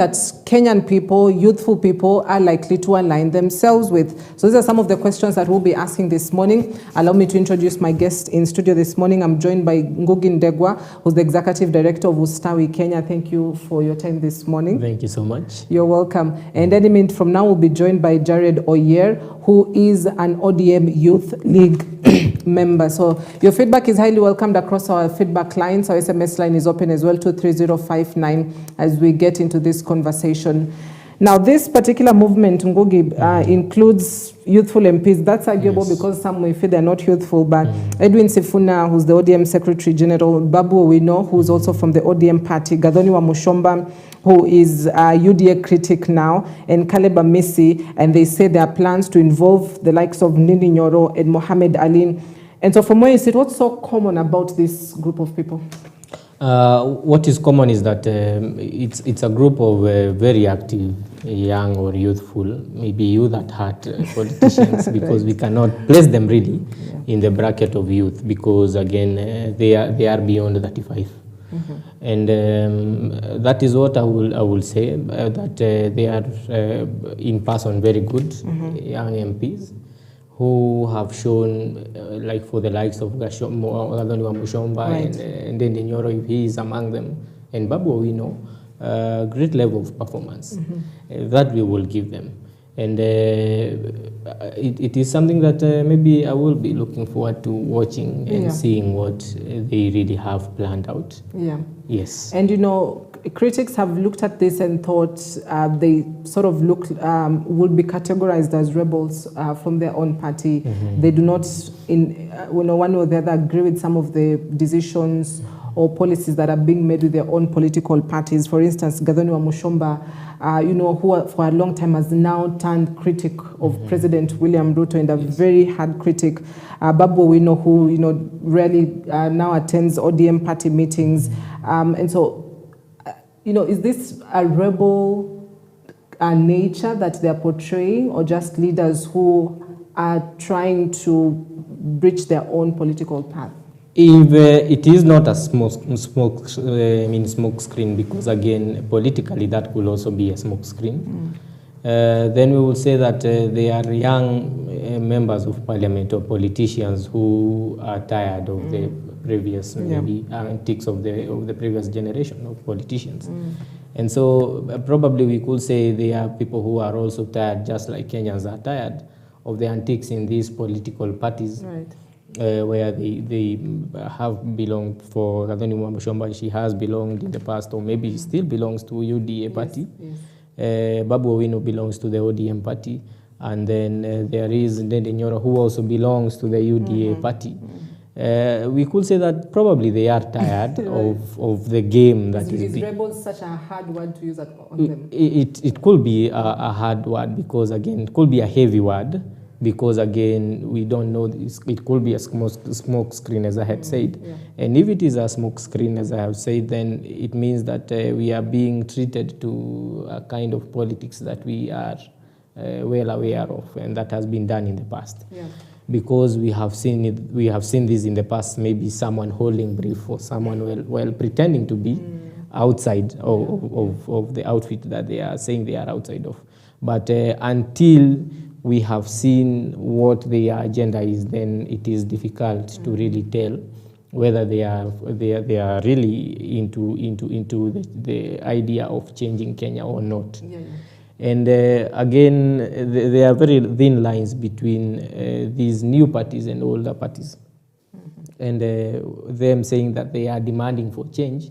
that Kenyan people, youthful people, are likely to align themselves with. So these are some of the questions that we'll be asking this morning. Allow me to introduce my guest in studio this morning. I'm joined by Ngugi Ndegwa, who's the Executive Director of Ustawi Kenya. Thank you for your time this morning. Thank you so much. You're welcome. And any minute from now, we'll be joined by Jared Oyer, who is an ODM Youth League member. So your feedback is highly welcomed across our feedback lines. Our SMS line is open as well, 23059, as we get into this conversation. Now, this particular movement, Ngugi, includes youthful MPs. That's arguable because some may feel they're not youthful, but Edwin Sifuna, who's the ODM Secretary General, Babu Owino, who's also from the ODM party, Gathoni Wamuchomba, who is a UDA critic now, and Caleb Amisi, and they say there are plans to involve the likes of Ndindi Nyoro and Mohammed Ali. And so from where you sit, what's so common about this group of people? What is common is that it's a group of very active, young or youthful, maybe youth at heart politicians, because we cannot place them really in the bracket of youth, because again they are beyond 35. And that is what I will say, that they are in person very good young MPs who have shown, like for the likes of Gathoni Wamuchomba and Ndindi Nyoro, if he is among them, and Babu Owino, great level of performance that we will give them. And it is something that maybe I will be looking forward to watching and seeing what they really have planned out. Yes. And you know, critics have looked at this and thought they sort of would be categorized as rebels from their own party. They do not, one or the other, agree with some of the decisions or policies that are being made with their own political parties. For instance, Gathoni Wamuchomba, who for a long time has now turned critic of President William Ruto, and a very hard critic. Babu Owino, who rarely now attends ODM party meetings, and so. Is this a rebel nature that they're portraying, or just leaders who are trying to breach their own political path? If it is not a smoke screen, because again, politically that could also be a smoke screen, then we will say that they are young members of parliament or politicians who are tired of the previous maybe antics of the previous generation of politicians. And so probably we could say they are people who are also tired, just like Kenyans are tired of the antics in these political parties, where they have belonged. For Gathoni Wamuchomba, she has belonged in the past, or maybe still belongs to UDA party. Babu Owino belongs to the ODM party, and then there is Ndindi Nyoro, who also belongs to the UDA party. We could say that probably they are tired of the game that is rebels such a hard word to use on them? It could be a hard word, because again, it could be a heavy word, because again, we don't know, it could be a smoke screen, as I had said. And if it is a smoke screen, as I have said, then it means that we are being treated to a kind of politics that we are well aware of, and that has been done in the past. Because we have seen it, we have seen this in the past, maybe someone holding brief or someone well pretending to be outside of the outfit that they are saying they are outside of. But until we have seen what their agenda is, then it is difficult to really tell whether they are really into the idea of changing Kenya or not. And again, there are very thin lines between these new parties and older parties. And them saying that they are demanding for change,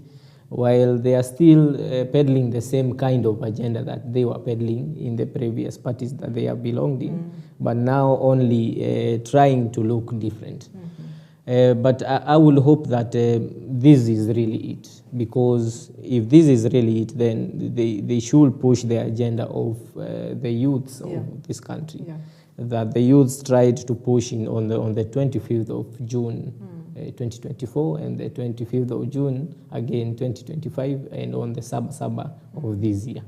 while they are still peddling the same kind of agenda that they were peddling in the previous parties that they have belonged in, but now only trying to look different. But I will hope that this is really it, because if this is really it, then they should push the agenda of the youths of this country, that the youths tried to push on the 25th of June 2024 and the 25th of June again 2025, and on the Saba of this year.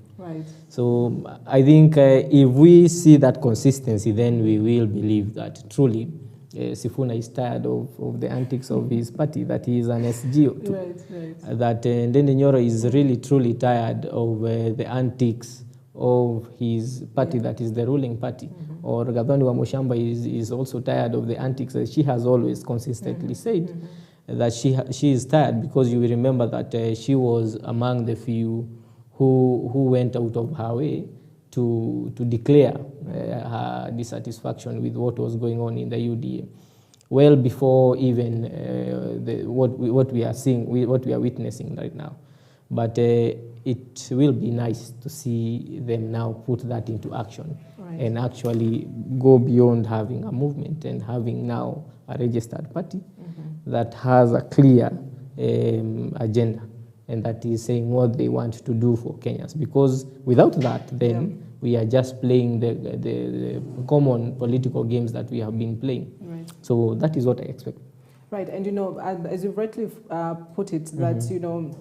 So I think if we see that consistency, then we will believe that truly Sifuna is tired of the antics of his party, that he is an SG too. Right. That Ndindi Nyoro is really truly tired of the antics of his party, that is the ruling party. Or Gathoni wa Mushamba is also tired of the antics that she has always consistently said that she is tired, because you will remember that she was among the few who went out of her way to declare her dissatisfaction with what was going on in the UDA, well before even what we are seeing, what we are witnessing right now. But it will be nice to see them now put that into action, and actually go beyond having a movement and having now a registered party that has a clear agenda, and that is saying what they want to do for Kenyans. Because without that, then we are just playing the common political games that we have been playing. So that is what I expect. Right, and you know, as you've rightly put it, that you know,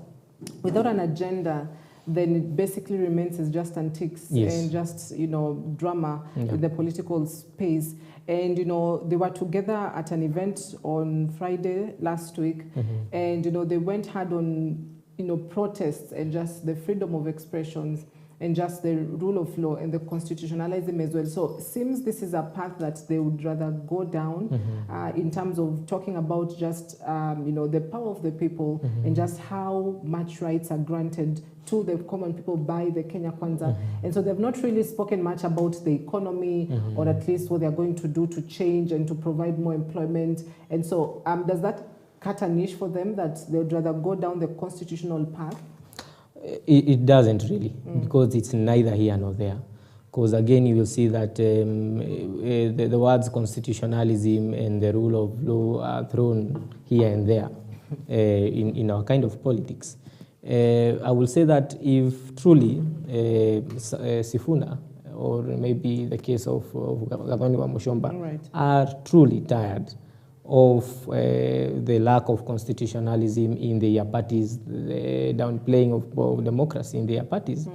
without an agenda, then it basically remains as just antics and just, you know, drama in the political space. And, you know, they were together at an event on Friday last week, and, you know, they went hard on, you know, protests and just the freedom of expressions and just the rule of law and the constitutionalism as well. So it seems this is a path that they would rather go down in terms of talking about just, you know, the power of the people and just how much rights are granted to the common people by the Kenya Kwanza. And so they've not really spoken much about the economy or at least what they're going to do to change and to provide more employment. And so does that cut a niche for them, that they'd rather go down the constitutional path? It doesn't really, because it's neither here nor there. Because again, you will see that the words constitutionalism and the rule of law are thrown here and there in our kind of politics. I will say that if truly Sifuna, or maybe the case of Gathoni wa Mushomba, are truly tired of the lack of constitutionalism in their parties, the downplaying of democracy in their parties,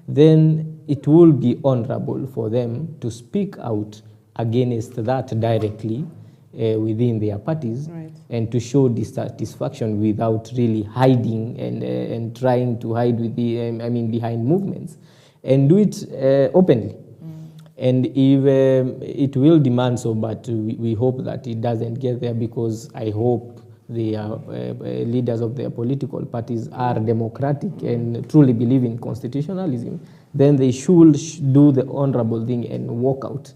then it will be honorable for them to speak out against that directly within their parties, and to show dissatisfaction without really hiding and trying to hide with the, behind movements, and do it openly. And if it will demand so, but we hope that it doesn't get there, because I hope the leaders of their political parties are democratic and truly believe in constitutionalism, then they should do the honorable thing and walk out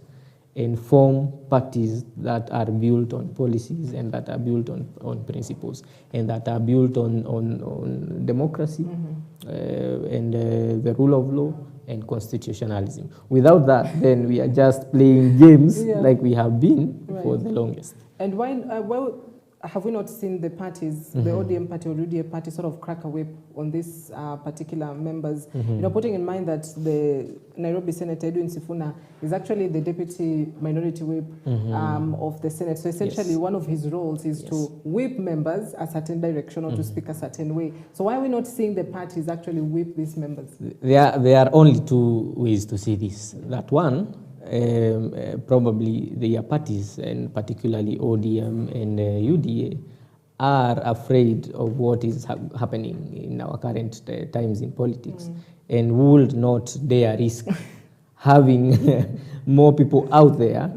and form parties that are built on policies and that are built on principles and that are built on democracy and the rule of law and constitutionalism. Without that, then we are just playing games like we have been for the longest. And why have we not seen the parties, the ODM party or UDA party, sort of crack a whip on these particular members? You know, putting in mind that the Nairobi Senator Edwin Sifuna is actually the deputy minority whip of the Senate. So essentially, one of his roles is to whip members a certain direction or to speak a certain way. So why are we not seeing the parties actually whip these members? There are only two ways to see this. That one, probably their parties, and particularly ODM and UDA, are afraid of what is happening in our current times in politics, and would not dare risk having more people out there,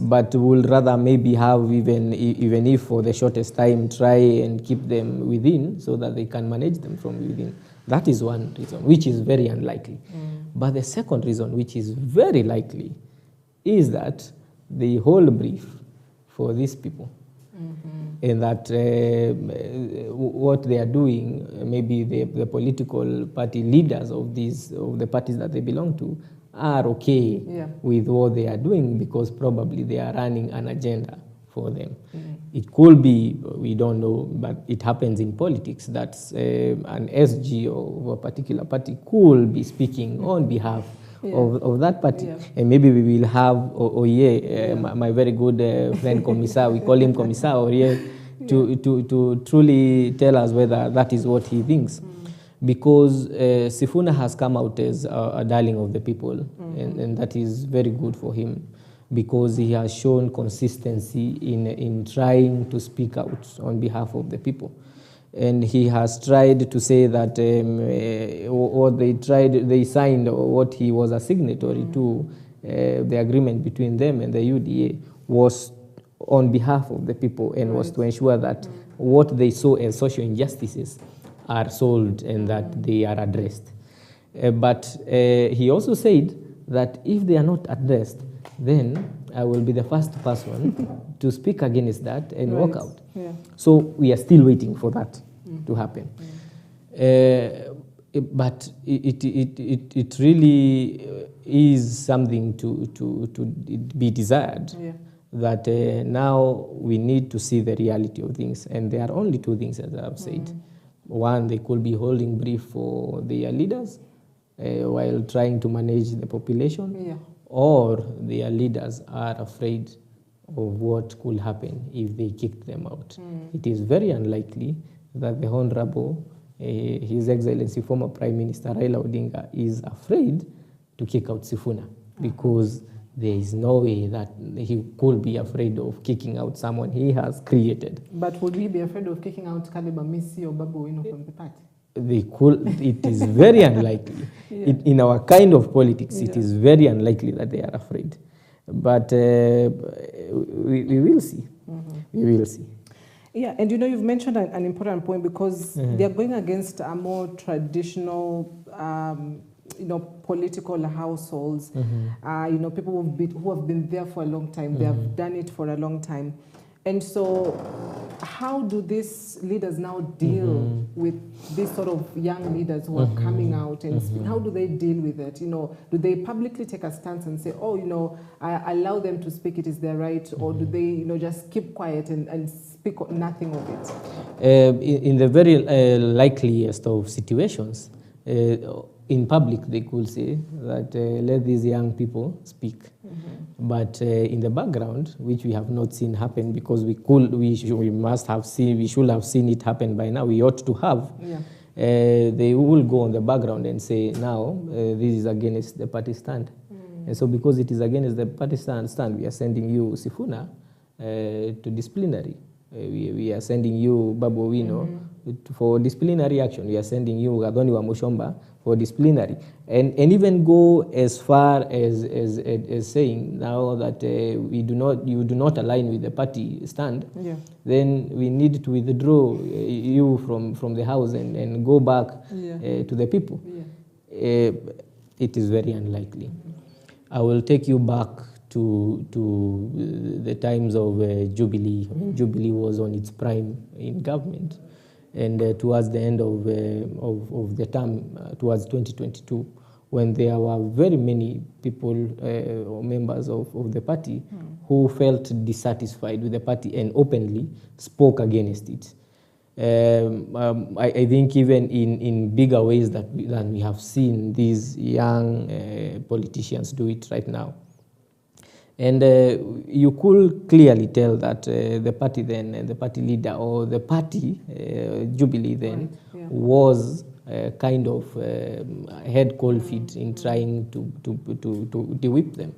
but will rather maybe have, even if for the shortest time, try and keep them within so that they can manage them from within. That is one reason, which is very unlikely. But the second reason, which is very likely, is that the whole brief for these people, and that what they are doing, maybe the political party leaders of the parties that they belong to, are okay with what they are doing, because probably they are running an agenda for them. It could be, we don't know, but it happens in politics that an SG of a particular party could be speaking on behalf of that party. And maybe we will have my very good friend Commissar, we call him Commissar to truly tell us whether that is what he thinks. Because Sifuna has come out as a darling of the people, and that is very good for him. because he has shown consistency in trying to speak out on behalf of the people. And he has tried to say that, or they signed what he was a signatory to, the agreement between them and the UDA was on behalf of the people, and was to ensure that what they saw as social injustices are solved and that they are addressed. But he also said that if they are not addressed, then I will be the first person to speak against that and walk out. Yeah. So we are still waiting for that to happen. But it really is something to be desired. Yeah. That now we need to see the reality of things. And there are only two things, as I've said. One, they could be holding brief for their leaders while trying to manage the population. Yeah. Or their leaders are afraid of what could happen if they kicked them out. It is very unlikely that the Honorable, His Excellency former Prime Minister Raila Odinga, is afraid to kick out Sifuna, because there is no way that he could be afraid of kicking out someone he has created. But would he be afraid of kicking out Kaleba Misi or Babu Wino from the party? They could. It is very unlikely. In our kind of politics, it is very unlikely that they are afraid. But we will see. We will see. Yeah, and you've mentioned an important point, because they are going against a more traditional, political households. People who have been there for a long time. They have done it for a long time. And so how do these leaders now deal with these sort of young leaders who are coming out and speak? How do they deal with it? Do they publicly take a stance and say, I allow them to speak, it is their right, or do they, just keep quiet and speak nothing of it? In the very likeliest of situations, in public they could say that let these young people speak. But in the background, which we have not seen happen, because we should have seen it happen by now, we ought to have. They will go on the background and say, now this is against the party stand. And so because it is against the party stand, we are sending you Sifuna to disciplinary. We are sending you Babu Wino for disciplinary action. We are sending you Gadoni wa Mushomba for disciplinary. And even go as far as saying now that you do not align with the party stand, then we need to withdraw you from the house and go back to the people. It is very unlikely. I will take you back to the times of Jubilee. Jubilee was on its prime in government, and towards the end of the term, towards 2022, when there were very many people or members of the party who felt dissatisfied with the party and openly spoke against it. I think even in bigger ways than we have seen these young politicians do it right now. And you could clearly tell that the party then, the party leader or the party, Jubilee then, was kind of head cold feet in trying to de-whip them.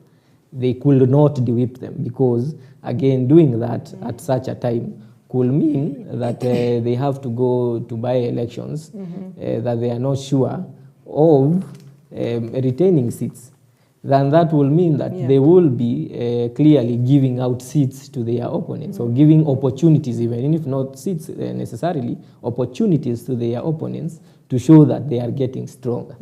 They could not de-whip them because, again, doing that at such a time could mean that they have to go to by-elections that they are not sure of retaining seats. Then that will mean that they will be clearly giving out seats to their opponents, or giving opportunities, even if not seats necessarily, opportunities to their opponents to show that they are getting stronger.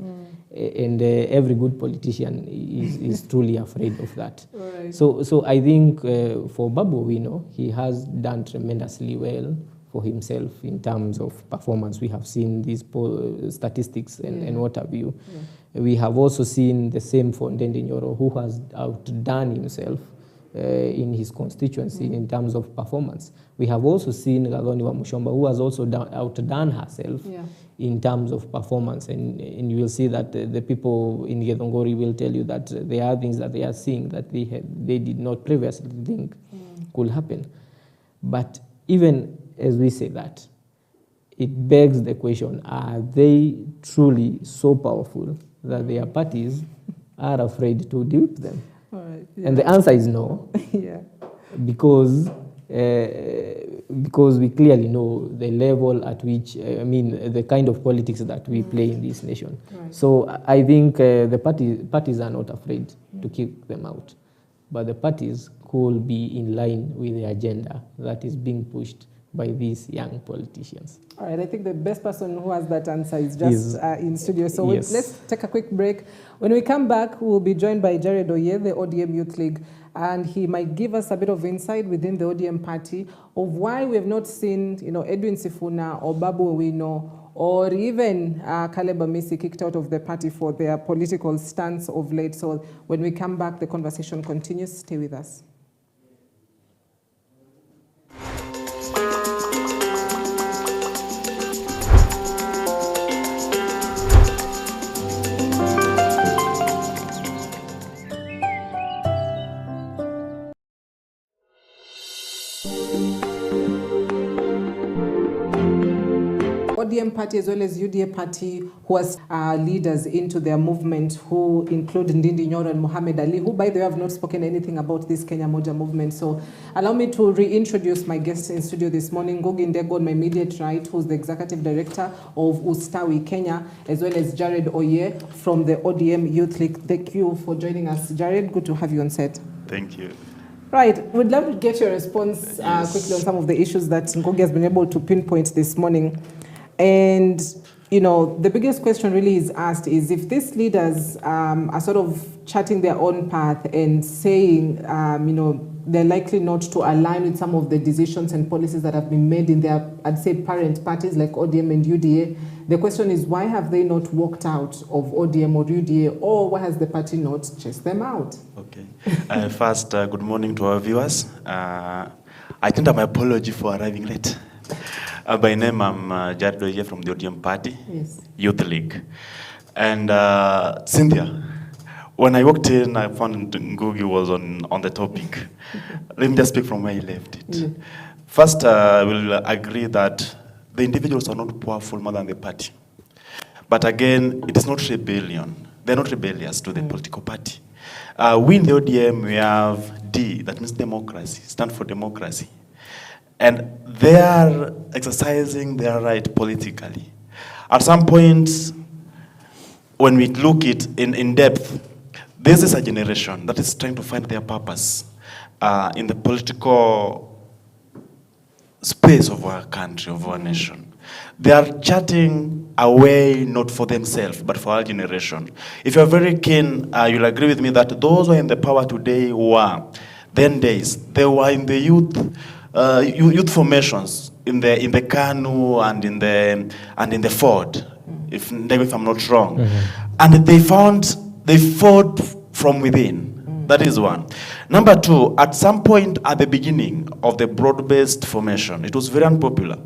And every good politician is truly afraid of that. Right. So I think for Babu Wino, he has done tremendously well for himself in terms of performance. We have seen these statistics and what have you. We have also seen the same for Ndende Nyoro, who has outdone himself in his constituency in terms of performance. We have also seen Gadoni wa Mushomba, who has also outdone herself in terms of performance. And you will see that the people in Githongori will tell you that there are things that they are seeing that they did not previously think could happen. But even as we say that, it begs the question, are they truly so powerful that their parties are afraid to deal with them? And the answer is no. Yeah. Because we clearly know the level at which, the kind of politics that we play in this nation. Right. So I think the parties are not afraid to kick them out. But the parties could be in line with the agenda that is being pushed by these young politicians. All right, I think the best person who has that answer is just in studio. So yes. Let's take a quick break. When we come back, we'll be joined by Jared Oye, the ODM Youth League, and he might give us a bit of insight within the ODM party of why we have not seen, Edwin Sifuna or Babu Owino or even Caleb Amisi kicked out of the party for their political stance of late. So when we come back, the conversation continues. Stay with us. ODM party as well as UDA party, who has leaders into their movement, who include Ndindi Nyoro and Muhammad Ali, who, by the way, have not spoken anything about this Kenya Moja movement. So allow me to reintroduce my guests in studio this morning. Ngugi Ndego on my immediate right, who's the executive director of Ustawi Kenya, as well as Jared Oye from the ODM Youth League. Thank you for joining us, Jared. Good to have you on set. Thank you. Right, we'd love to get your response quickly on some of the issues that Ngugi has been able to pinpoint this morning. And, the biggest question really is asked is if these leaders are sort of charting their own path and saying, they're likely not to align with some of the decisions and policies that have been made in their, I'd say, parent parties like ODM and UDA. The question is, why have they not walked out of ODM or UDA, or why has the party not chased them out? Okay. First, good morning to our viewers. I tender my apology for arriving late. By name, I'm Jared Oye from the ODM Party, Youth League. And Cynthia, when I walked in, I found Ngugi was on the topic. Let me just speak from where he left it. Yeah. First, we'll agree that the individuals are not powerful more than the party. But again, it is not rebellion. They're not rebellious to the political party. We in the ODM, we have D, that means democracy, stand for democracy. And they are exercising their right politically. At some point, when we look it in depth, this is a generation that is trying to find their purpose in the political space of our country, of our nation. They are charting a way not for themselves, but for our generation. If you're very keen, you'll agree with me that those who are in the power today were, then days, they were in the youth formations, in the KANU and in the Ford, if I'm not wrong. And they fought from within. That is one. Number two, at some point at the beginning of the broad-based formation, it was very unpopular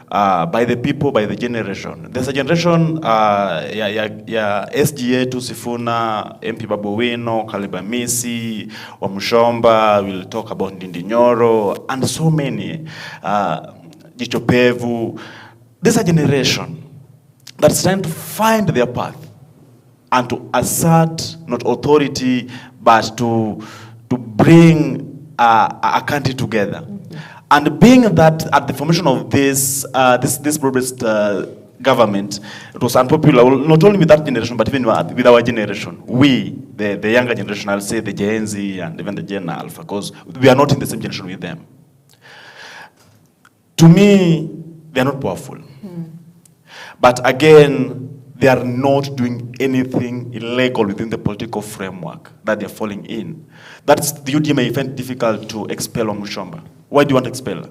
by the people, by the generation. There's a generation, SGA to Sifuna, MP Babu Owino, Caleb Amisi, Wamushomba, we'll talk about Ndindi Nyoro, and so many, Jichopevu. There's a generation that's trying to find their path and to assert not authority, but to bring a country together. And being that at the formation of this broad-based government, it was unpopular, not only with that generation, but even with our generation. We, the younger generation, I'll say the Gen Z and even the Gen Alpha, because we are not in the same generation with them. To me, they are not powerful. But again, they are not doing anything illegal within the political framework that they're falling in. That's the UDA may find difficult to expel Wamushomba. Why do you want to expel her?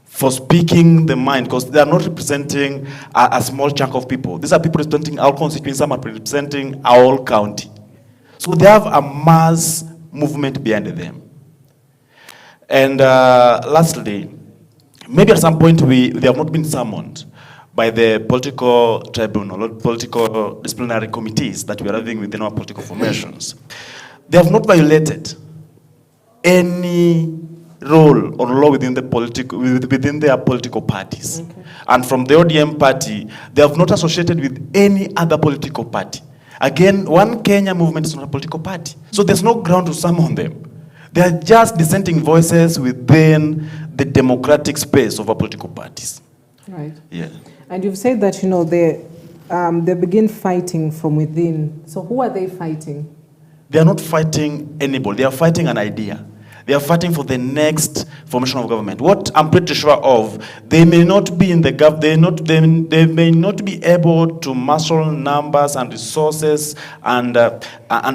For speaking the mind, because they are not representing a small chunk of people. These are people representing our constituency, some are representing our whole county. So they have a mass movement behind them. And lastly, maybe at some point they have not been summoned by the political tribunal or political disciplinary committees that we are having within our political formations. They have not violated any role or law within their political parties. Okay. And from the ODM party, they have not associated with any other political party. Again, One Kenya movement is not a political party. So there's no ground to summon them. They are just dissenting voices within the democratic space of our political parties. Right. Yeah. And you've said that, they begin fighting from within. So who are they fighting? They are not fighting anybody. They are fighting an idea. They are fighting for the next formation of government. What I'm pretty sure of, they may not be in the they may not be able to muscle numbers and resources and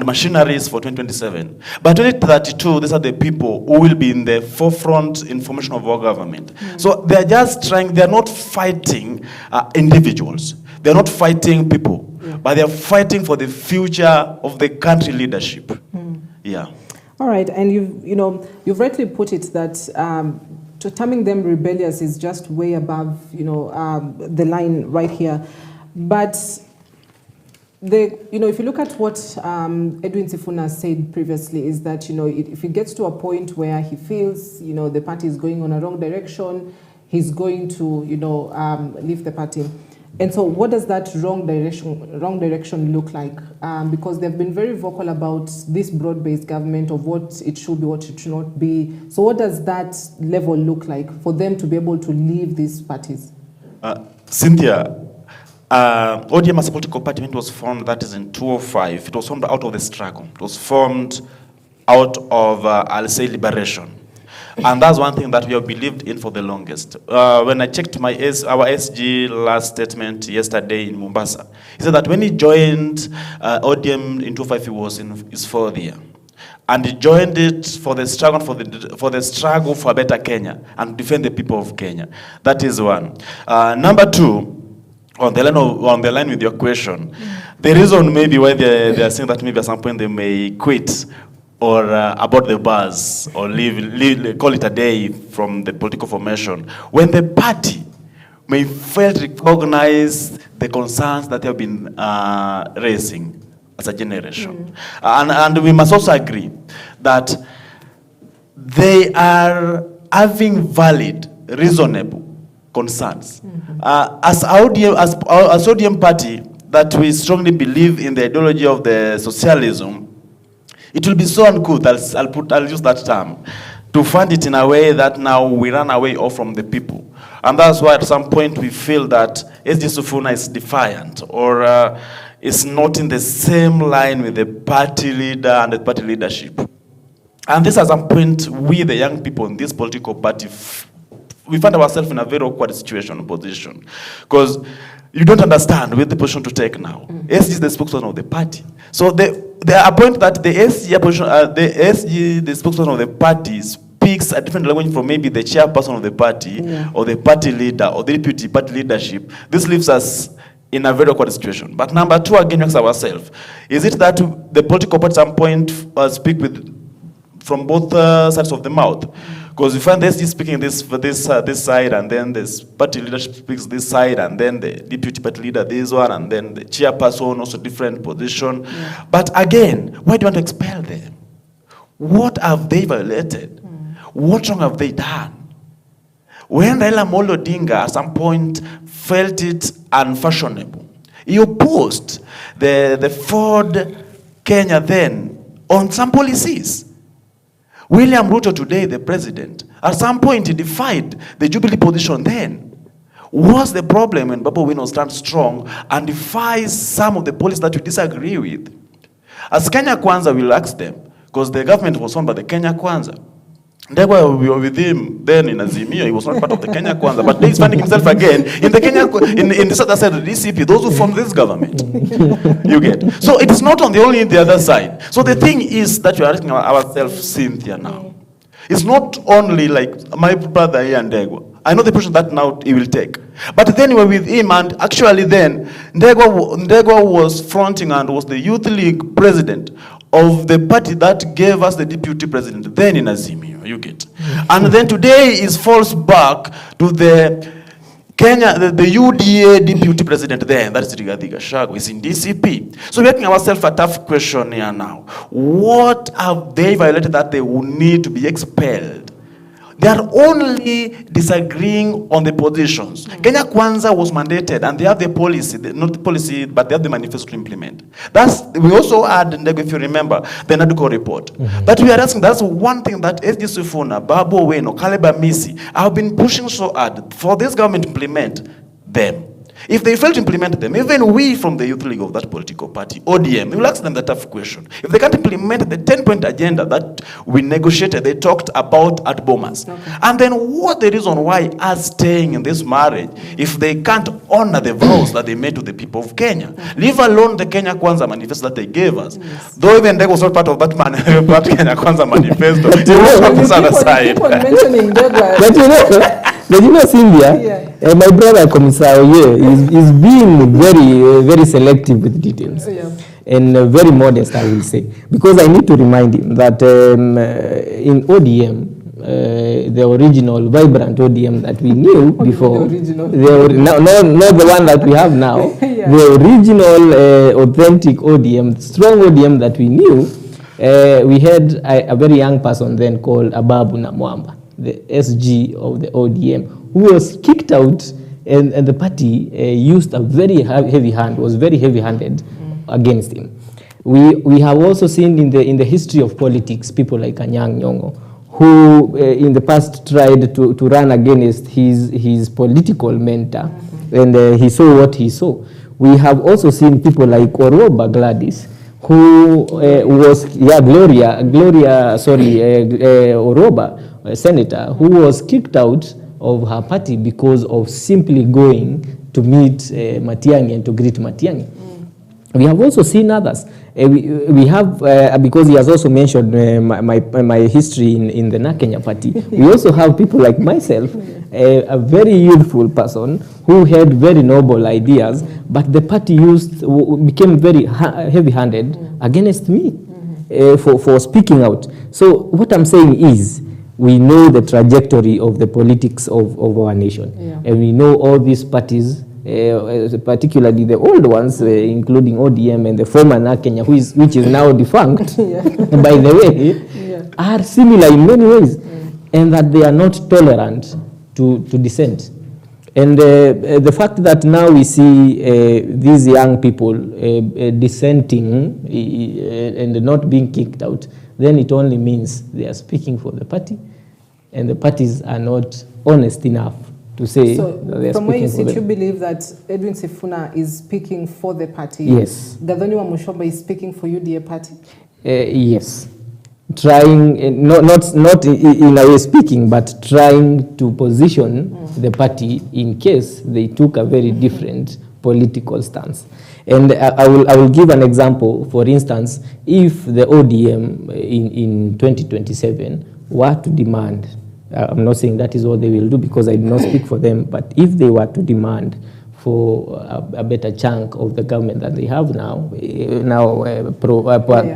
machineries for 2027. By 2032, these are the people who will be in the forefront in formation of our government. So they are just trying. They are not fighting individuals. They are not fighting people, but they are fighting for the future of the country leadership. Yeah. All right, and you've rightly put it that terming them rebellious is just way above the line right here. But if you look at what Edwin Sifuna said previously, is that if he gets to a point where he feels the party is going on a wrong direction, he's going to leave the party. And so what does that wrong direction look like? Because they've been very vocal about this broad-based government of what it should be, what it should not be. So what does that level look like for them to be able to leave these parties? Cynthia, ODM as a political party, when it was formed, that is in 2005, it was formed out of the struggle. It was formed out of, I'll say, liberation. And that's one thing that we have believed in for the longest. When I checked our SG last statement yesterday in Mombasa, he said that when he joined ODM in 2005, he was in his fourth year. And he joined it for the struggle for a better Kenya and defend the people of Kenya. That is one. Number two, on the line with your question, the reason maybe why they are saying that maybe at some point they may quit or about the buzz, or call it a day from the political formation, when the party may fail to recognize the concerns that they have been raising as a generation. And we must also agree that they are having valid, reasonable concerns. As ODM party, that we strongly believe in the ideology of the socialism, it will be so uncouth, I'll use that term, to fund it in a way that now we run away off from the people. And that's why at some point we feel that SG Sifuna is defiant, or is not in the same line with the party leader and the party leadership. And this at some point, we the young people in this political party, we find ourselves in a very awkward position. Because you don't understand with the position to take now. SG is the spokesperson of the party. So there are points that the SG, the spokesperson of the party, speaks a different language from maybe the chairperson of the party, or the party leader, or the deputy party leadership. This leaves us in a very awkward situation. But number two, again, we ask ourselves, is it that the political party at some point speak from both sides of the mouth? Because we find SG speaking this side, and then this party leadership speaks this side, and then the deputy party leader this one, and then the chairperson also different position. But again, why do you want to expel them? What have they violated? What wrong have they done? When Raila Amolo Odinga at some point felt it unfashionable, he opposed the Ford Kenya then on some policies. William Ruto today, the president, at some point he defied the Jubilee position then. What's the problem when Babu Wino stands strong and defies some of the policies that we disagree with? As Kenya Kwanza, we'll ask them, because the government was formed by the Kenya Kwanza. Ndegwa, we were with him then in Azimio. He was not part of the Kenya Kwanza, but he's finding himself again in the Kenya, in this other side of the DCP, those who formed this government. You get? So it's not only the other side. So the thing is that we are asking ourselves, Cynthia, now. It's not only like my brother here, Ndegwa. I know the position that now he will take. But then we were with him, and actually then, Ndegwa was fronting and was the Youth League president of the party that gave us the deputy president then in Azimio, you get. And then today is falls back to the UDA deputy president then, that is Rigathi Gachagua, is in DCP. So we're asking ourselves a tough question here now. What have they violated that they will need to be expelled? They are only disagreeing on the positions. Kenya Kwanza was mandated, and they have the policy, not the policy, but they have the manifesto to implement. We also had, if you remember, the Naduko report. But we are asking, that's one thing that SG Sifuna, Babu Oweno, Kaleba Misi have been pushing so hard for this government to implement them. If they fail to implement them, even we from the Youth League of that political party, ODM, we will ask them the tough question. If they can't implement the 10-point agenda that we negotiated, they talked about at Bomas, and then what the reason why us staying in this marriage if they can't honor the vows that they made to the people of Kenya? Leave alone the Kenya Kwanza manifesto that they gave us. Though even they was not part of that part Kenya Kwanza manifesto. Keep on mentioning deadlines. But you know, Cynthia, my brother Commissar is being very selective with details, and very modest, I will say, because I need to remind him that in ODM, the original vibrant ODM that we knew before, not the one that we have now, the original authentic ODM, strong ODM that we knew, we had a very young person then called Ababu Namwamba, the SG of the ODM, who was kicked out, and the party used a very heavy hand, was very heavy-handed against him. We have also seen in the history of politics people like Anyang' Nyong'o, who in the past tried to run against his political mentor, and he saw what he saw. We have also seen people like Oroba Gladys, who was Oroba, a senator, who was kicked out of her party because of simply going to meet Matiang'i and to greet Matiang'i. We have also seen others. We have, because he has also mentioned my history in the Nakenya party, we also have people like myself, a very youthful person who had very noble ideas, but the party became very heavy-handed against me for speaking out. So what I'm saying is, we know the trajectory of the politics of our nation, and we know all these parties, particularly the old ones, including ODM and the former Nakenya, which is now defunct, by the way, are similar in many ways, and that they are not tolerant to dissent. And the fact that now we see these young people dissenting and not being kicked out, then it only means they are speaking for the party, and the parties are not honest enough to say that they are speaking for them. From where you sit, you believe that Edwin Sifuna is speaking for the party? Yes. Gathoni wa Mushomba is speaking for UDA party? Yes. Trying, not in a way speaking, but trying to position the party in case they took a very different political stance. And I will give an example. For instance, if the ODM in 2027 were to demand, I'm not saying that is what they will do because I do not speak for them, but if they were to demand for a better chunk of the government that they have now,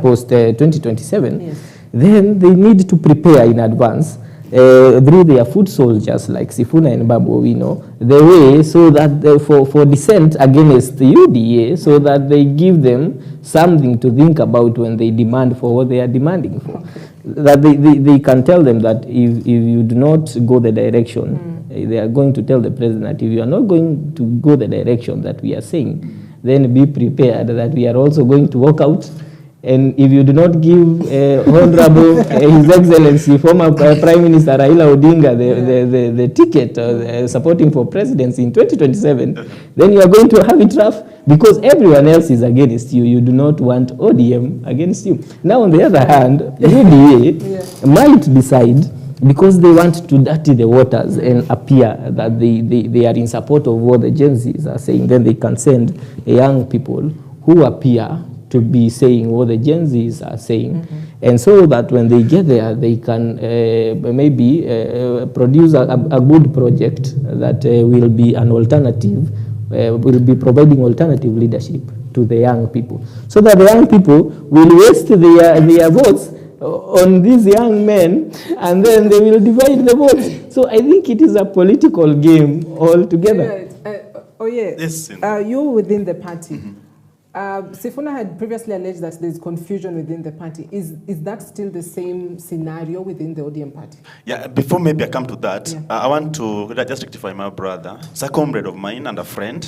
post 2027, then they need to prepare in advance through their foot soldiers like Sifuna and Babu Owino, the way so that for dissent against the UDA, so that they give them something to think about when they demand for what they are demanding for. That they can tell them that if you do not go the direction, they are going to tell the president that if you are not going to go the direction that we are saying, then be prepared that we are also going to walk out. And if you do not give Honorable His Excellency, former Prime Minister Raila Odinga, the ticket supporting for presidency in 2027, then you are going to have it rough because everyone else is against you. You do not want ODM against you. Now, on the other hand, UDA might decide, because they want to dirty the waters and appear that they are in support of what the Gen Zs are saying, then they can send young people who appear to be saying what the Gen Zs are saying, and so that when they get there, they can maybe produce a good project that will be an alternative, will be providing alternative leadership to the young people, so that the young people will waste their votes on these young men, and then they will divide the votes. So I think it is a political game altogether. You're within the party. Sifuna had previously alleged that there's confusion within the party. Is that still the same scenario within the ODM party? Yeah, before maybe I come to that, I want to just rectify my brother. It's a comrade of mine and a friend.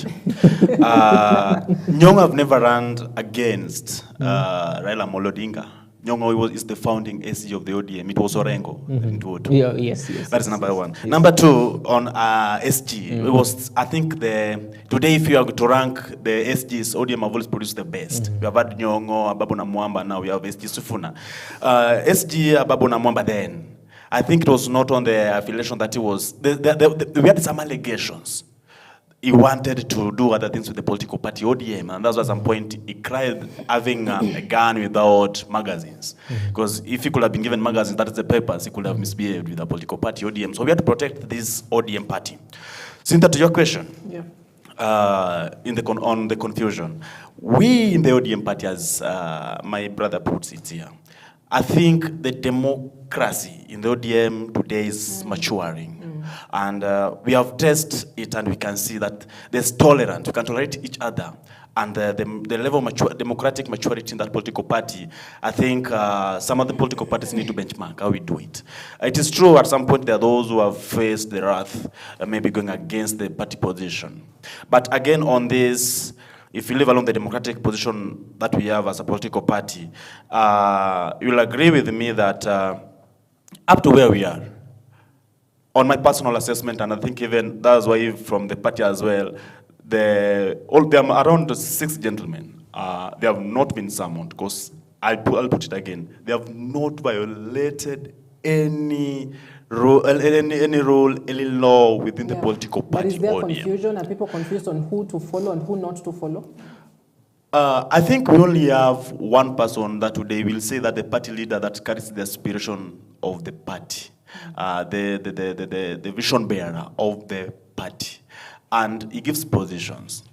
Nyong'o have never run against Raila Amolo Odinga. Nyong'o is the founding SG of the ODM. It was Orengo. Yes. That is number one. Yes. Number two, on SG, it was, I think, today if you are to rank the SGs, ODM have always produced the best. We have had Nyong'o, Ababu na Mwamba, now we have SG Sifuna. SG, Ababu na Mwamba then, I think it was not on the affiliation that he was, we had some allegations. He wanted to do other things with the political party ODM, and that's why at some point he cried having a gun without magazines. Because if he could have been given magazines, that is the papers, he could have misbehaved with the political party ODM. So we had to protect this ODM party. Cynthia, to your question, on the confusion, we in the ODM party, as my brother puts it here, I think the democracy in the ODM today is maturing. And we have tested it, and we can see that there's tolerance. We can tolerate each other. And the level of democratic maturity in that political party, I think some of the political parties need to benchmark how we do it. It is true at some point there are those who have faced the wrath, maybe going against the party position. But again, on this, if you leave alone the democratic position that we have as a political party, you'll agree with me that up to where we are, on my personal assessment, and I think even that's why from the party as well, there are around 6 gentlemen. They have not been summoned, because I'll put it again. They have not violated any rule, any law within the political party. But is there confusion? Are people confused on who to follow and who not to follow? I think we only have one person that today will say that the party leader that carries the aspiration of the party. The vision bearer of the party, and he gives positions.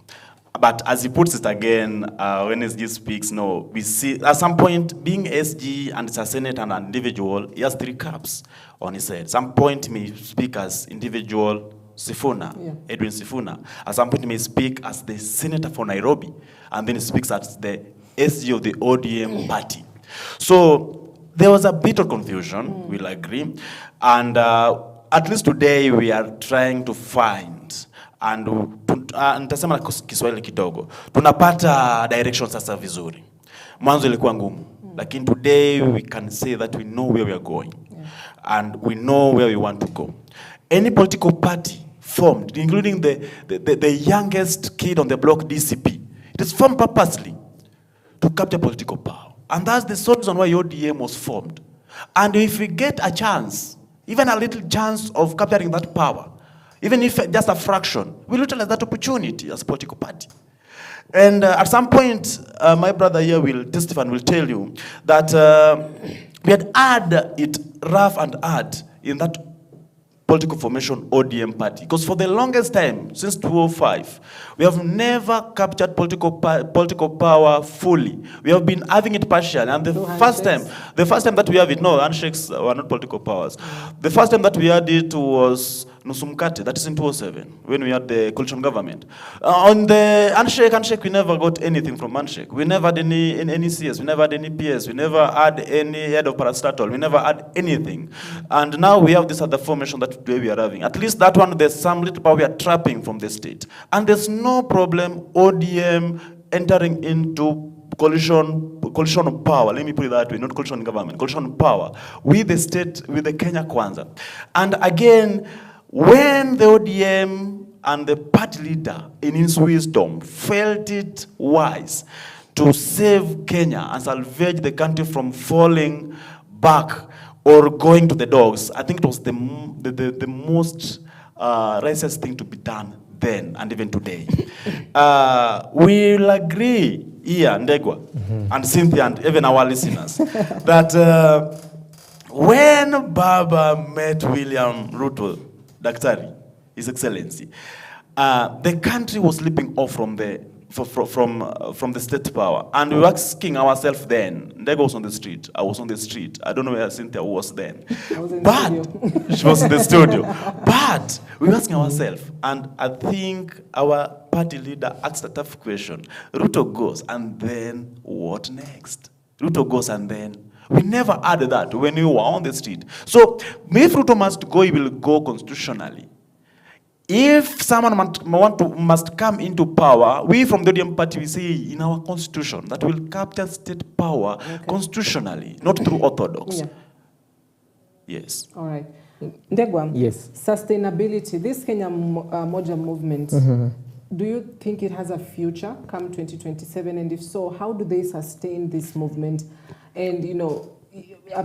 But as he puts it again, when SG speaks, no, we see at some point being SG and it's a senator and an individual, he has 3 caps on his head. At some point he may speak as individual Sifuna, Edwin Sifuna. At some point he may speak as the senator for Nairobi, and then he speaks as the SG of the ODM party. So there was a bit of confusion, we'll agree. And at least today we are trying to find, and nitasema Kiswahili kidogo, tunapata direction sasa vizuri. Mwanzo ilikuwa ngumu, lakini today we can say that we know where we are going, and we know where we want to go. Any political party formed, including the youngest kid on the block, DCP, it is formed purposely to capture political power. And that's the sole reason why ODM was formed. And if we get a chance, even a little chance of capturing that power, even if just a fraction, we'll utilize that opportunity as a political party. And at some point, my brother here will testify and will tell you that we had had it rough and hard in that political formation ODM party. Because for the longest time, since 2005, we have never captured political power fully. We have been having it partially. And the first time that we have it, no, handshakes were not political powers. The first time that we had it was Nusumkate, that is in 2007, when we had the coalition government. On the handshake, we never got anything from handshake. We never had any CS, we never had any PS, we never had any head of parastatal, we never had anything. And now we have this other formation that today we are having. At least that one, there's some little power we are trapping from the state. And there's no problem ODM entering into coalition of power, let me put it that way, not coalition government, coalition of power, with the state, with the Kenya Kwanza. And again, when the ODM and the party leader, in his wisdom, felt it wise to save Kenya and salvage the country from falling back or going to the dogs, I think it was the most racist thing to be done then and even today. We'll agree here, Ndegwa, and Cynthia, and even our listeners, that when Baba met William Ruto, Daktari, His Excellency, the country was slipping off from the from the state power. And we were asking ourselves then, Ndego was on the street, I was on the street, I don't know where Cynthia was then. I was in the studio. She was in the studio. But we were asking ourselves, and I think our party leader asked a tough question. Ruto goes, and then what next? Ruto goes, and then we never added that when we were on the street. So if Ruto must go, he will go constitutionally. If someone must come into power, we from the ODM party, we say in our constitution that will capture state power constitutionally, not through orthodox. Yeah. Yes. All right. Ndegwa, yes. Sustainability, this Kenya Moja movement, do you think it has a future come 2027? And if so, how do they sustain this movement? And, you know,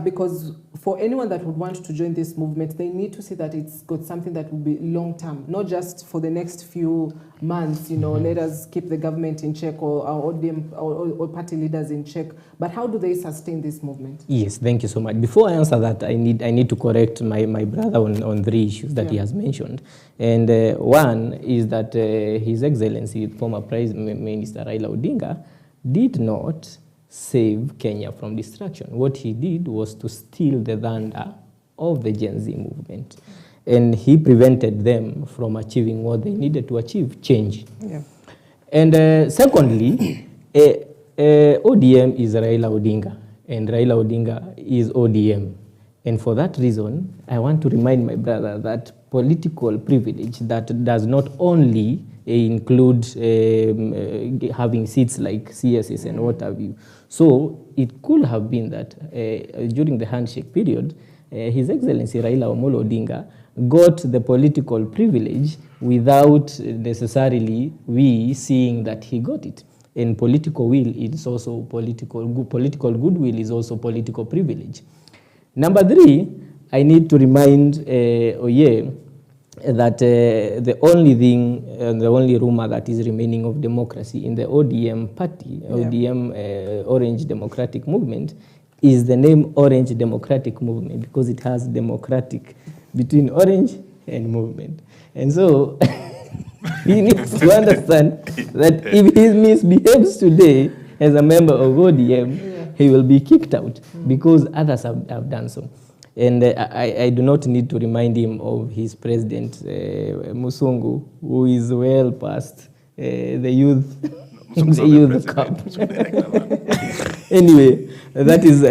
because for anyone that would want to join this movement, they need to see that it's got something that will be long-term, not just for the next few months, you know, let us keep the government in check or our ODM or party leaders in check. But how do they sustain this movement? Yes, thank you so much. Before I answer that, I need to correct my brother on 3 issues that he has mentioned. And one is that His Excellency, former Prime Minister Raila Odinga, did not save Kenya from destruction. What he did was to steal the thunder of the Gen Z movement. And he prevented them from achieving what they needed to achieve, change. Yeah. And secondly, ODM is Raila Odinga, and Raila Odinga is ODM. And for that reason, I want to remind my brother that political privilege that does not only include having seats like CSs and what have you. So it could have been that during the handshake period, His Excellency Raila Omolo Odinga got the political privilege without necessarily we seeing that he got it. And political will is also political goodwill is also political privilege. Number 3, I need to remind Oye that the only thing, the only rumor that is remaining of democracy in the ODM party, ODM Orange Democratic Movement, is the name Orange Democratic Movement, because it has democratic between orange and movement. And so he needs to understand that if he misbehaves today as a member of ODM, he will be kicked out because others have done so. And I do not need to remind him of his president, Musungu, who is well past the youth, the youth cup. Anyway, that is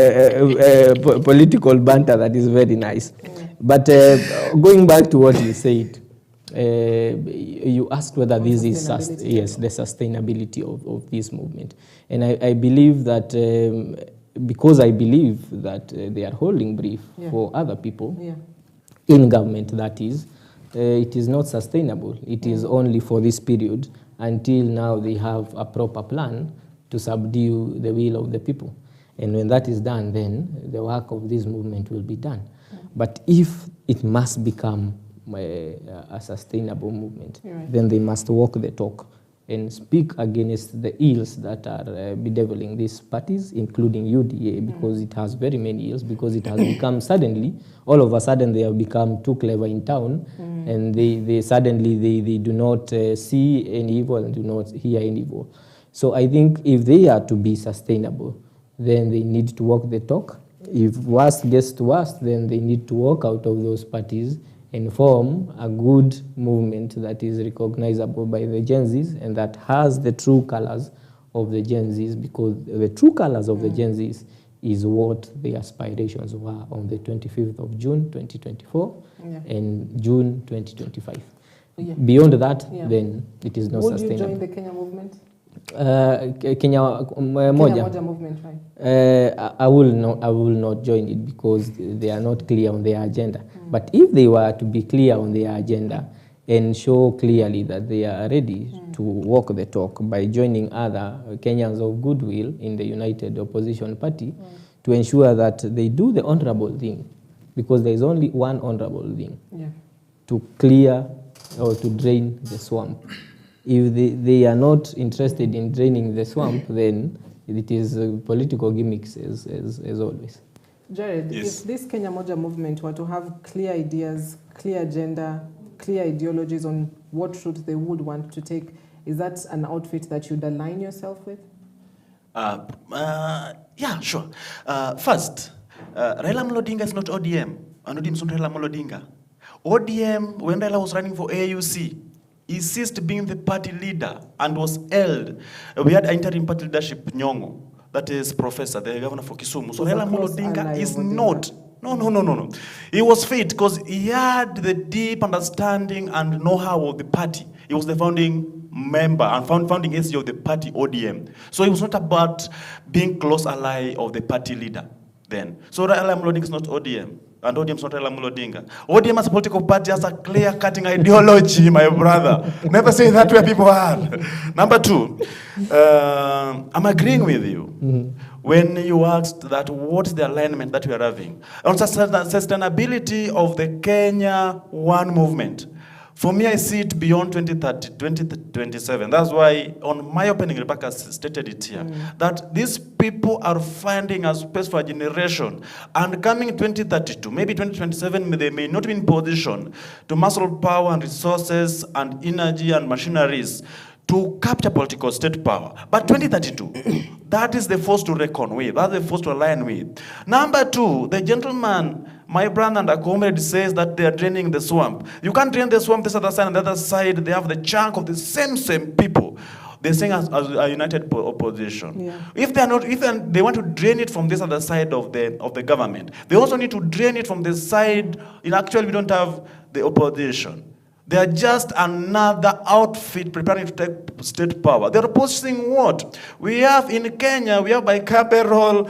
political banter that is very nice. But going back to what you said, you asked whether this is the sustainability of this movement. And I believe that because I believe that they are holding brief for other people in government, that is, it is not sustainable. It is only for this period until now they have a proper plan to subdue the will of the people. And when that is done, then the work of this movement will be done. But if it must become a sustainable movement, then they must walk the talk and speak against the ills that are bedeviling these parties, including UDA, because it has very many ills, because it has become suddenly, all of a sudden they have become too clever in town, and they suddenly they do not see any evil and do not hear any evil. So I think if they are to be sustainable, then they need to walk the talk. If worst gets to worst, then they need to walk out of those parties and form a good movement that is recognizable by the Gen Zs and that has the true colors of the Gen Zs, because the true colors of the Gen Zs is what the aspirations were on the 25th of June 2024 and June 2025. Beyond that, then it is not sustainable. Would you join the Kenya movement? Kenya Moja movement, right? I will not join it because they are not clear on their agenda. But if they were to be clear on their agenda and show clearly that they are ready to walk the talk by joining other Kenyans of goodwill in the United Opposition Party to ensure that they do the honorable thing, because there is only one honorable thing, to clear or to drain the swamp. If they are not interested in draining the swamp, then it is political gimmicks as always. Jared, if this Kenya Moja movement were to have clear ideas, clear agenda, clear ideologies on what route they would want to take, Is that an outfit that you'd align yourself with? Yeah, sure. First, Raila Amolo Odinga is not ODM, and ODM is not Raila Amolo Odinga. ODM, when Raila was running for AUC, he ceased being the party leader and was held. We had interim party leadership, Nyong'o, that is Professor, the governor for Kisumu. So Raila Amolo Odinga is not. No. He was fit because he had the deep understanding and know-how of the party. He was the founding member and founding SG of the party ODM. So it was not about being close ally of the party leader then. So Raila Amolo Odinga is not ODM. And ODM is not Raila Amolo Odinga. ODM as a political party has a clear-cutting ideology, my brother. Never say that where people are. Number two, I'm agreeing with you. When you asked that what's the alignment that we are having. On sustainability of the Kenya One movement. For me, I see it beyond 2030, 2027. That's why on my opening, Rebecca stated it here, that these people are finding a space for a generation. And coming 2032, maybe 2027, they may not be in position to muscle power and resources and energy and machineries to capture political state power. But 2032, that is the force to reckon with. That's the force to align with. Number two, the gentleman, my brother and a comrade, says that they are draining the swamp. You can't drain the swamp this other side, and the other side, they have the chunk of the same people. They're saying as a united opposition. Yeah. If they want to drain it from this other side of the government, they also need to drain it from the side. Actually, we don't have the opposition. They are just another outfit preparing to take state power. They're opposing what? We have in Kenya, we have bicameral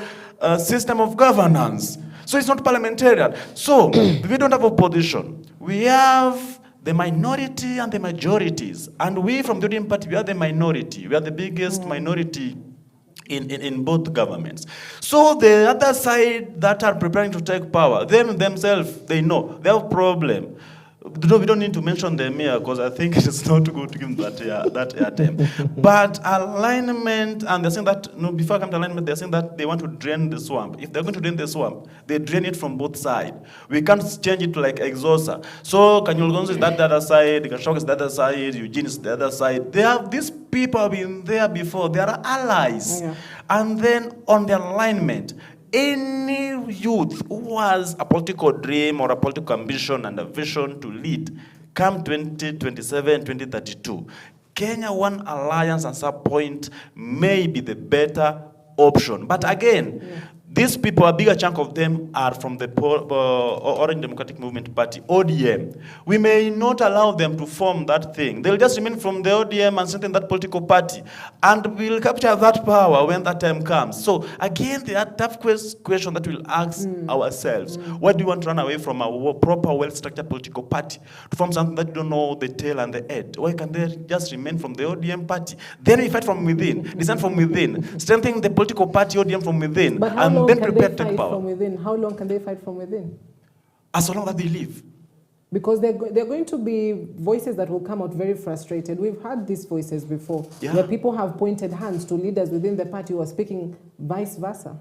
system of governance. So it's not parliamentarian. So we don't have opposition. We have the minority and the majorities. And we from the ODM party, we are the minority. We are the biggest minority in both governments. So the other side that are preparing to take power, themselves, they know. They have a problem. We don't need to mention them here because I think it is not good to give them that airtime. But alignment, and they're saying that, before I come to alignment, they're saying that they want to drain the swamp. If they're going to drain the swamp, they drain it from both sides. We can't change it to like Exosa. So Kanyolgonzo is that the other side, Gashok is the other side, Eugene is the other side. These people have been there before. They are allies. Yeah. And then on the alignment, any youth who has a political dream or a political ambition and a vision to lead, come 2027, 2032, Kenya One Alliance at some point may be the better option. But again, these people, a bigger chunk of them are from the Orange Democratic Movement Party, ODM. We may not allow them to form that thing. They'll just remain from the ODM and strengthen that political party. And we'll capture that power when that time comes. So again, there are tough questions that we'll ask ourselves. Why do you want to run away from a proper, well-structured political party to form something that you don't know the tail and the head? Why can they just remain from the ODM party? Then we fight from within, descend from within, strengthen the political party ODM from within. But how long can they fight from within? How long can they fight from within? As long as they live. Because there are going to be voices that will come out very frustrated. We've had these voices before, where people have pointed hands to leaders within the party who are speaking vice versa.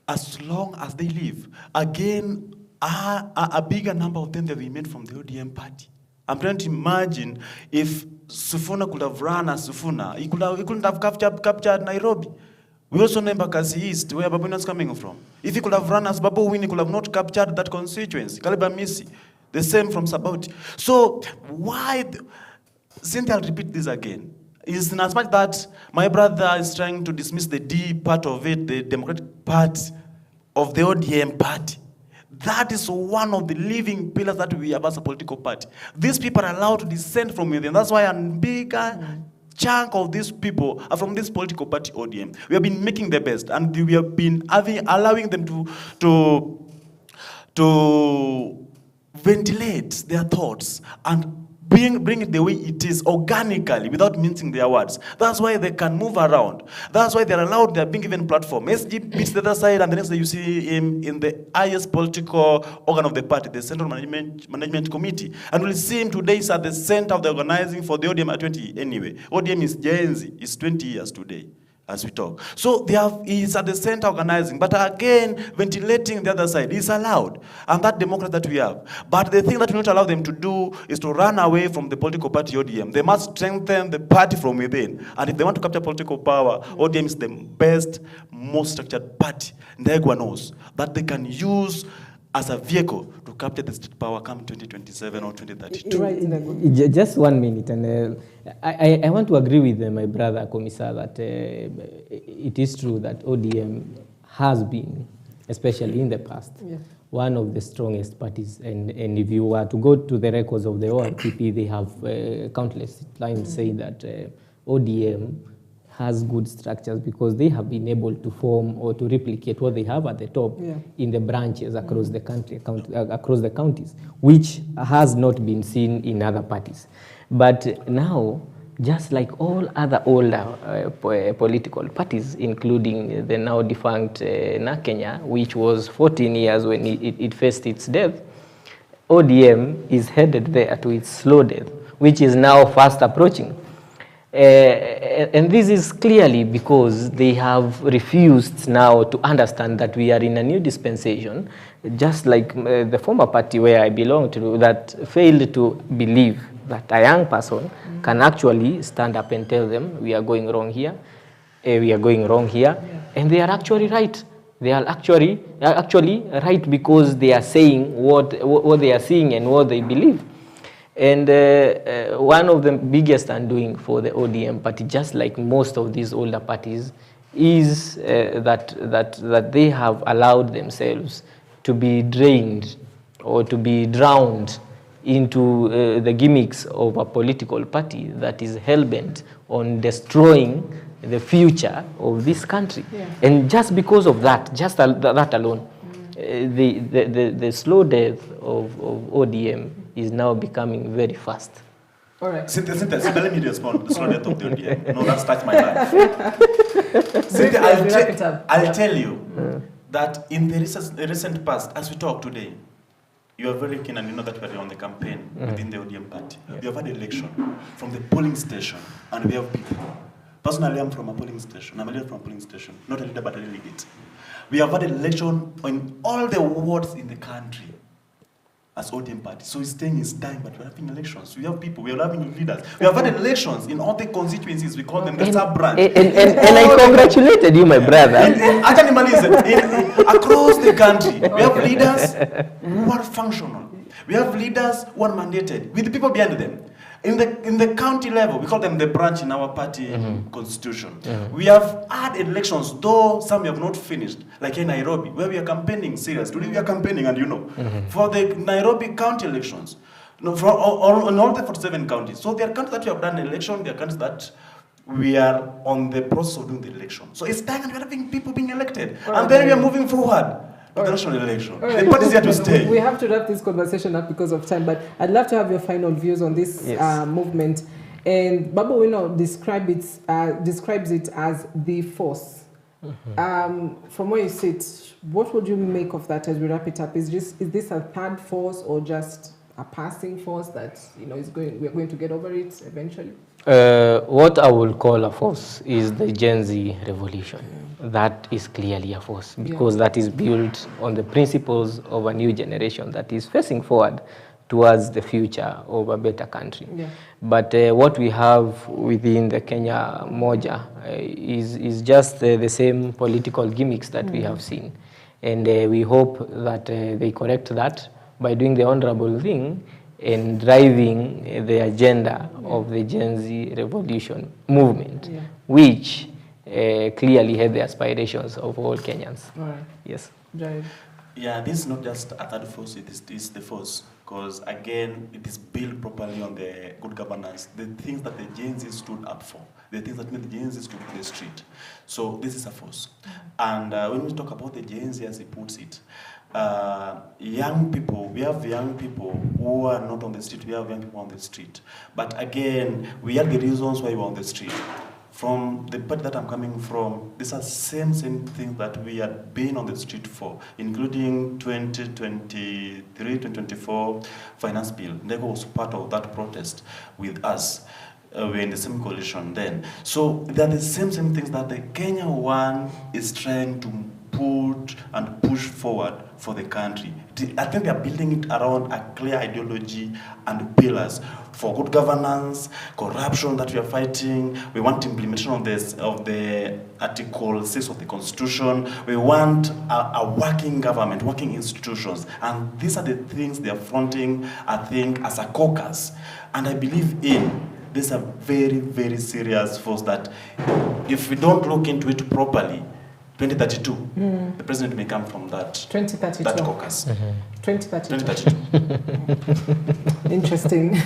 As long as they live. Again, a bigger number of them that we made from the ODM party. I'm trying to imagine if Sifuna could have run as Sifuna, he couldn't have captured Nairobi. We also know Embakasi East, where Babu is coming from. If he could have run as Babu Wini, he could have not captured that constituency. Kaliba Misi, the same from Saboti. So why, Cynthia, I'll repeat this again. It's in as much that my brother is trying to dismiss the D part of it, the Democratic part of the ODM party. That is one of the living pillars that we have as a political party. These people are allowed to descend from within. That's why a bigger chunk of these people are from this political party ODM. We have been making the best, and we have been allowing them to ventilate their thoughts and bring it the way it is, organically, without mincing their words. That's why they can move around. That's why they're allowed, they're being given platform. SG beats the other side, and the next day you see him in the highest political organ of the party, the Central Management Committee. And we'll see him today is at the center of the organizing for the ODM at 20 anyway. ODM is Gen Z, it's 20 years today. as we talk. So he's at the center organizing, but again, ventilating the other side is allowed, and that democracy that we have. But the thing that we not allow them to do is to run away from the political party ODM. They must strengthen the party from within, and if they want to capture political power, ODM is the best, most structured party. Ndegwa knows that they can use as a vehicle to capture the state power come 2027 or 2032. Right. Just 1 minute, and I want to agree with my brother Komisa that it is true that ODM has been, especially in the past, one of the strongest parties. And if you were to go to the records of the ORPP, they have countless times saying that ODM has good structures because they have been able to form or to replicate what they have at the top in the branches across the country, across the counties, which has not been seen in other parties. But now, just like all other older political parties, including the now defunct Kenya, which was 14 years when it faced its death, ODM is headed there to its slow death, which is now fast approaching. And this is clearly because they have refused now to understand that we are in a new dispensation, just like the former party where I belong to, that failed to believe that a young person can actually stand up and tell them, we are going wrong here, we are going wrong here, and they are actually right. They are actually right because they are saying what they are seeing and what they believe. And one of the biggest undoing for the ODM party, just like most of these older parties, is that they have allowed themselves to be drained or to be drowned into the gimmicks of a political party that is hell-bent on destroying the future of this country. And just because of that, just that alone, the slow death of ODM is now becoming very fast. All right. Cynthia, let me respond. The slow death of the ODM. No, that's touched my life. Cynthia, I'll tell you that in the recent past, as we talk today, you are very keen and you know that we are on the campaign within the ODM party. We have had election from the polling station and we have people. Personally, I'm from a polling station. I'm a leader from a polling station, not a leader but a delegate. We have had election in all the wards in the country as ODM party. So he's staying his time, but we're having elections. We have people, we're having leaders. We have had elections in all the constituencies. We call them the sub-branch. And I congratulated you, my brother. Across the country, we have leaders who are functional. We have leaders who are mandated with the people behind them. In the county level, we call them the branch in our party constitution. We have had elections, though some have not finished, like in Nairobi, where we are campaigning serious. Today we are campaigning, and you know, for the Nairobi county elections, for all the 47 counties. So there are counties that we have done an election, there are counties that we are on the process of doing the election. So it's time and we're having people being elected. And then we are moving forward. The national election. Right. The party is here to stay. We have to wrap this conversation up because of time, but I'd love to have your final views on this movement. And Babu Wino describes it as the force. From where you sit, what would you make of that as we wrap it up? Is this a third force or just a passing force that we're going to get over it eventually? What I will call a force is the Gen Z revolution. That is clearly a force because that is built on the principles of a new generation that is facing forward towards the future of a better country. But what we have within the Kenya Moja is just the same political gimmicks that we have seen. And we hope that they correct that by doing the honorable thing and driving the agenda of the Gen Z revolution movement, which clearly had the aspirations of all Kenyans. All right. Yes. Drive. Yeah, this is not just a third force, it is the force. Because again, it is built properly on the good governance, the things that the Gen Z stood up for, the things that made the Gen Z stood in the street. So this is a force. And when we talk about the Gen Z, as he puts it, young people, we have young people who are not on the street, we have young people on the street. But again, we have the reasons why we're on the street. From the part that I'm coming from, these are same things that we had been on the street for, including 2023, 2024 finance bill. Nego was part of that protest with us. we're in the same coalition then. So they're the same things that the Kenya One is trying to put and push forward for the country. I think they're building it around a clear ideology and pillars for good governance, corruption that we are fighting. We want implementation of the Article 6 of the Constitution. We want a working government, working institutions. And these are the things they are fronting, I think, as a caucus. And I believe these are very, very serious force that if we don't look into it properly, 2032, the president may come from that 2032. That caucus. 2032. Interesting.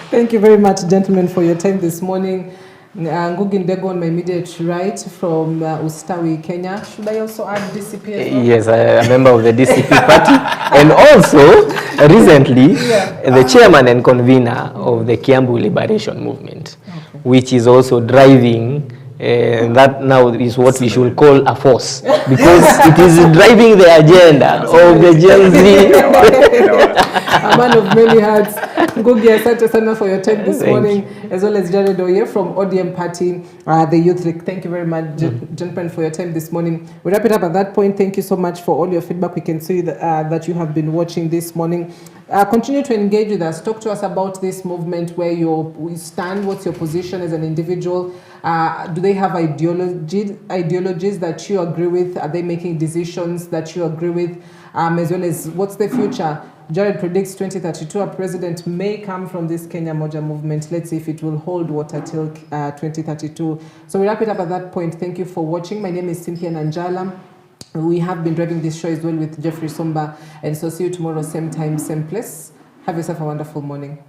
Thank you very much, gentlemen, for your time this morning. Ngugi Ndego on my immediate right from Ustawi, Kenya. Should I also add DCP as well? Yes, I'm a member of the DCP party. And also, recently, the chairman and convener of the Kiambu Liberation Movement, which is also driving that now is what we should call a force, because it is driving the agenda of the Gen Z. A man of many hats. Ngugi, asante sana for your time this morning, as well as Jared Oye from ODM Party, the Youth League. Thank you very much, gentlemen, for your time this morning. We wrap it up at that point. Thank you so much for all your feedback. We can see that you have been watching this morning. Continue to engage with us. Talk to us about this movement, where you stand, what's your position as an individual. Do they have ideologies that you agree with? Are they making decisions that you agree with? As well as what's the future? Jared predicts 2032, a president may come from this Kenya Moja movement. Let's see if it will hold water till 2032. So we wrap it up at that point. Thank you for watching. My name is Cynthia Nanjala. We have been driving this show as well with Jeffrey Somba. And so see you tomorrow, same time, same place. Have yourself a wonderful morning.